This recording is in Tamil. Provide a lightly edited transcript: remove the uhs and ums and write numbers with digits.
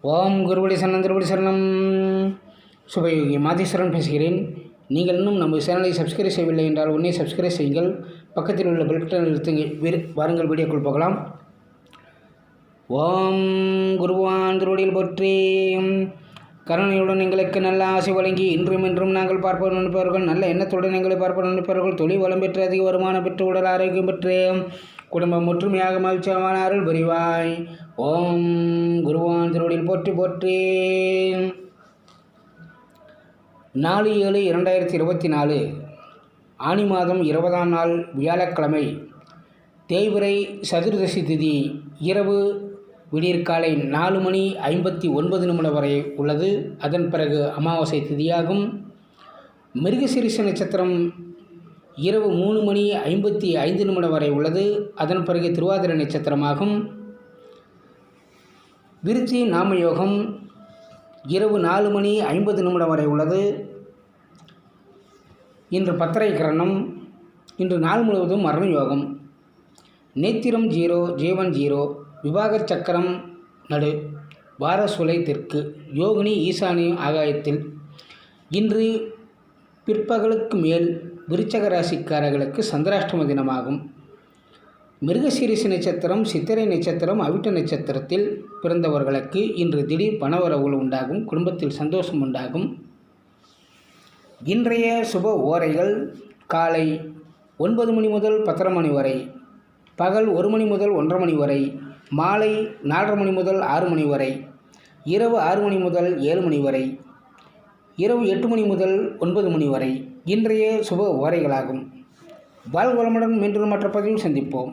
ஓம் குருவடி சரணம் திருவடி சரணம். சுபயோகி மாதேஸ்வரன் பேசுகிறேன். நீங்கள் இன்னும் நம்ம சேனலை சப்ஸ்கிரைப் செய்யவில்லை என்றால் உடனே சப்ஸ்கிரைப் செய்யுங்கள். பக்கத்தில் உள்ள பெல் பட்டனை அழுத்துங்கள். வாருங்கள் வீடியோக்குள் போகலாம். ஓம் குருவான் திருவடியில் போற்றி. கருணையுடன் எங்களுக்கு நல்ல ஆசை வழங்கி இன்றும் இன்றும் நாங்கள் பார்ப்போம் நினைப்பவர்கள், நல்ல எண்ணத்துடன் எங்களை பார்ப்போம் நினைப்பவர்கள், தொழில் வளம் பெற்று அதிக வருமானம் பெற்று உடல் ஆரோக்கியம் பெற்று குடும்பம் ஒற்றுமையாக மகிழ்ச்சியான அருள் புரிவாய். ஓம் குருவான் திருவடியில் போற்றி போற்றி. 4/7/2024 ஆனி மாதம் 20ஆம் நாள் வியாழக்கிழமை, தேய்பிறை சதுர்தசி திதி இரவு விடியற்காலை 4:59 வரை உள்ளது. அதன் பிறகு அமாவாசை திதியாகும். மிருகசீரிஷ நட்சத்திரம் இரவு 3:55 வரை உள்ளது. அதன் பிறகு திருவாதிரை நட்சத்திரமாகும். விருத்தி நாமயோகம் இரவு 4:50 வரை உள்ளது. இன்று பத்தரை கிரணம். இன்று நாள் முழுவதும் மரண யோகம். நேத்திரம் 0, ஜீவன் 0, விவாகச் சக்கரம் நடு, வாரசுலை தெற்கு, யோகினி ஈசானி ஆகாயத்தில். இன்று பிற்பகலுக்கு மேல் விருச்சக ராசிக்காரர்களுக்கு சந்திராஷ்டம தினமாகும். மிருகசீரிஷ நட்சத்திரம், சித்திரை நட்சத்திரம், அவிட்ட நட்சத்திரத்தில் பிறந்தவர்களுக்கு இன்று திடீர் பணவரவுகள் உண்டாகும். குடும்பத்தில் சந்தோஷம் உண்டாகும். இன்றைய சுப ஓரைகள் காலை 9 மணி முதல் 10:30 மணி வரை, பகல் 1 மணி முதல் 1:30 மணி வரை, மாலை 4:30 மணி முதல் 6 மணி வரை, இரவு 6 மணி முதல் 7 மணி வரை, இரவு 8 மணி முதல் 9 மணி வரை இன்றைய சுப ஓரைகளாகும். வாழ்வளமுடன் மீண்டும் மற்ற பதிவில் சந்திப்போம்.